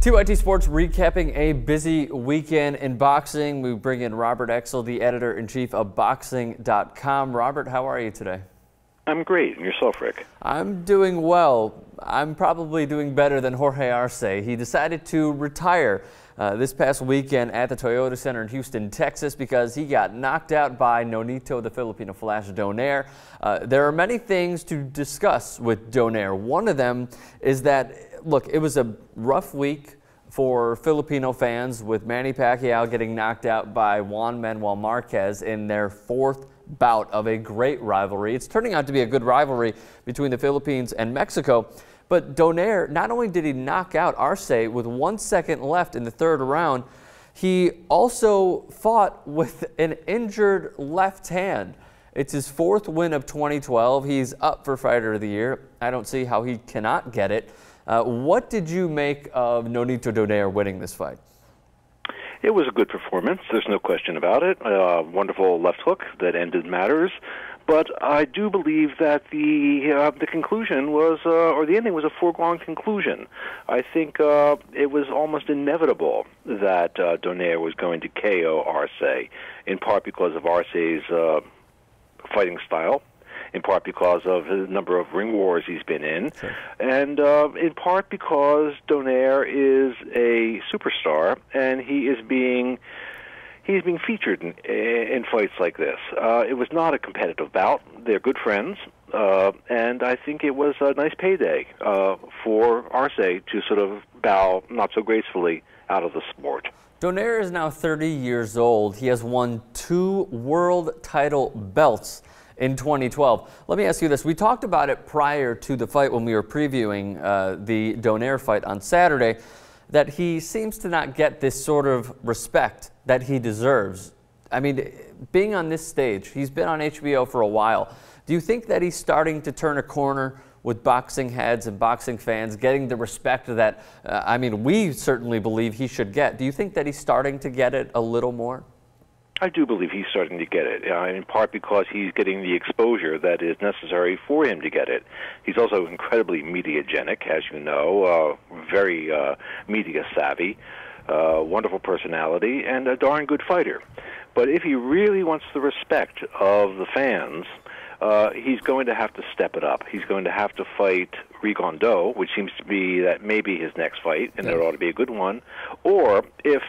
TYT Sports recapping a busy weekend in boxing. We bring in Robert Exel, the editor-in-chief of boxing.com. Robert, how are you today? I'm great. And yourself, Rick? I'm doing well. I'm probably doing better than Jorge Arce. He decided to retire this past weekend at the Toyota Center in Houston, Texas, because he got knocked out by Nonito, the Filipino Flash Donaire. There are many things to discuss with Donaire. One of them is that, look, it was a rough week for Filipino fans with Manny Pacquiao getting knocked out by Juan Manuel Marquez in their fourth bout of a great rivalry. It's turning out to be a good rivalry between the Philippines and Mexico. But Donaire, not only did he knock out Arce with 1 second left in the third round, he also fought with an injured left hand. It's his fourth win of 2012. He's up for Fighter of the Year. I don't see how he cannot get it. What did you make of Nonito Donaire winning this fight? It was a good performance. There's no question about it. Wonderful left hook that ended matters. But I do believe that the conclusion was, or the ending was a foregone conclusion. I think it was almost inevitable that Donaire was going to KO Arce, in part because of Arce's fighting style, in part because of the number of ring wars he's been in, sure, and in part because Donaire is a superstar and he's being featured in fights like this. It was not a competitive bout. They're good friends, and I think it was a nice payday for Arce to sort of bow not so gracefully out of the sport. Donaire is now 30 years old. He has won 2 world title belts in 2012. Let me ask you this. We talked about it prior to the fight when we were previewing the Donaire fight on Saturday, that he seems to not get this sort of respect that he deserves. I mean, being on this stage, he's been on HBO for a while. Do you think that he's starting to turn a corner with boxing heads and boxing fans, getting the respect that, I mean, we certainly believe he should get? Do you think that he's starting to get it a little more? I do believe he's starting to get it, in part because he's getting the exposure that is necessary for him to get it. He's also incredibly mediagenic, as you know, very media savvy, wonderful personality, and a darn good fighter. But if he really wants the respect of the fans, he's going to have to step it up. He's going to have to fight Rigondeaux, which seems to be that maybe his next fight, and it ought to be a good one. Or if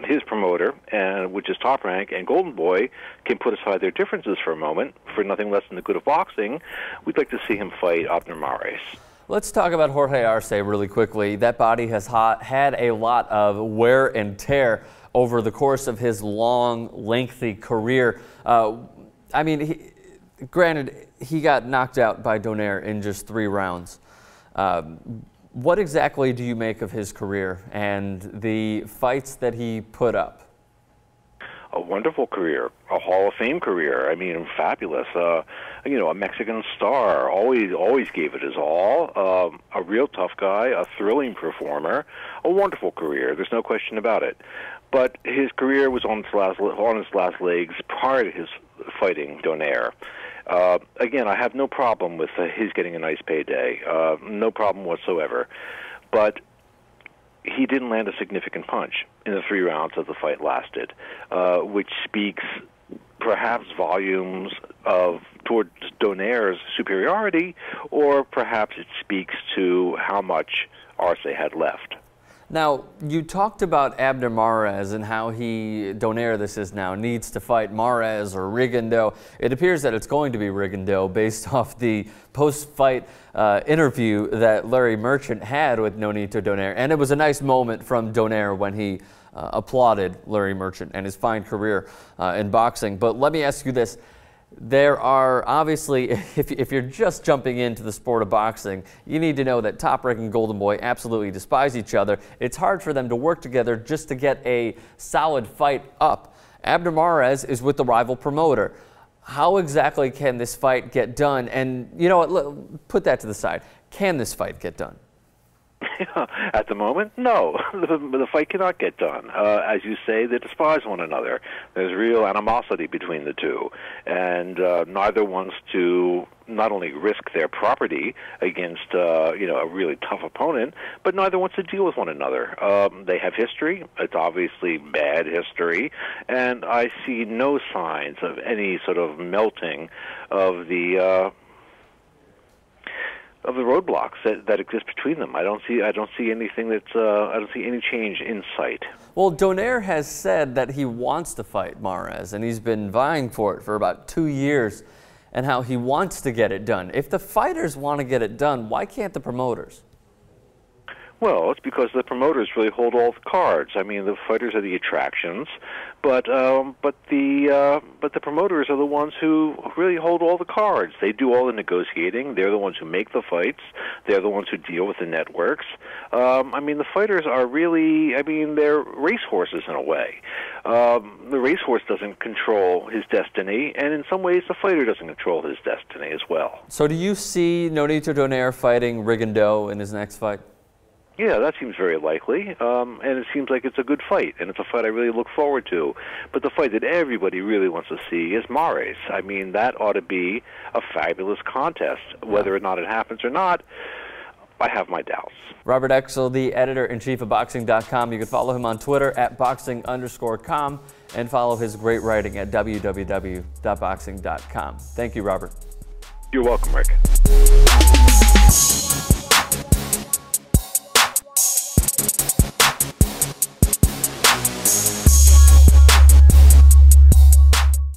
his promoter, which is Top Rank, and Golden Boy can put aside their differences for a moment for nothing less than the good of boxing, we'd like to see him fight Abner Mares. Let's talk about Jorge Arce really quickly. That body has had a lot of wear and tear over the course of his long, lengthy career. I mean, granted, he got knocked out by Donaire in just 3 rounds. What exactly do you make of his career and the fights that he put up? A wonderful career, a Hall of Fame career. I mean, fabulous. You know, a Mexican star, always gave it his all. A real tough guy, a thrilling performer, a wonderful career. There's no question about it. But his career was on its last legs prior to his fighting Donaire. Again, I have no problem with his getting a nice payday, no problem whatsoever. But he didn't land a significant punch in the 3 rounds that the fight lasted, which speaks perhaps volumes towards Donaire's superiority, or perhaps it speaks to how much Arce had left. Now, you talked about Abner Mares and how Donaire, this is now, needs to fight Mares or Rigondeaux. It appears that it's going to be Rigondeaux based off the post-fight interview that Larry Merchant had with Nonito Donaire. And it was a nice moment from Donaire when he applauded Larry Merchant and his fine career in boxing. But let me ask you this. There are obviously, if you're just jumping into the sport of boxing, you need to know that Top Rank and Golden Boy absolutely despise each other. It's hard for them to work together just to get a solid fight up. Abner Mares is with the rival promoter. How exactly can this fight get done? And you know what, put that to the side. Can this fight get done? At the moment, no. The fight cannot get done. As you say, they despise one another. There's real animosity between the two, and neither wants to not only risk their property against a really tough opponent, but neither wants to deal with one another. They have history. It's obviously bad history, and I see no signs of any sort of melting of the roadblocks that exist between them. I don't see anything I don't see any change in sight. Well, Donaire has said that he wants to fight Mares, and he's been vying for it for about 2 years, and how he wants to get it done. If the fighters want to get it done, why can't the promoters? Well, it's because the promoters really hold all the cards. I mean, the fighters are the attractions, but the promoters are the ones who really hold all the cards. They do all the negotiating. They're the ones who make the fights. They're the ones who deal with the networks. I mean, the fighters are really, they're racehorses in a way. The racehorse doesn't control his destiny, and in some ways the fighter doesn't control his destiny as well. So do you see Nonito Donaire fighting Rigondeaux in his next fight? Yeah, that seems very likely, and it seems like it's a good fight, and it's a fight I really look forward to. But the fight that everybody really wants to see is Mares. I mean, that ought to be a fabulous contest. Whether or not it happens or not, I have my doubts. Robert Exel, the editor-in-chief of Boxing.com. You can follow him on Twitter at boxing_com and follow his great writing at www.boxing.com. Thank you, Robert. You're welcome, Rick.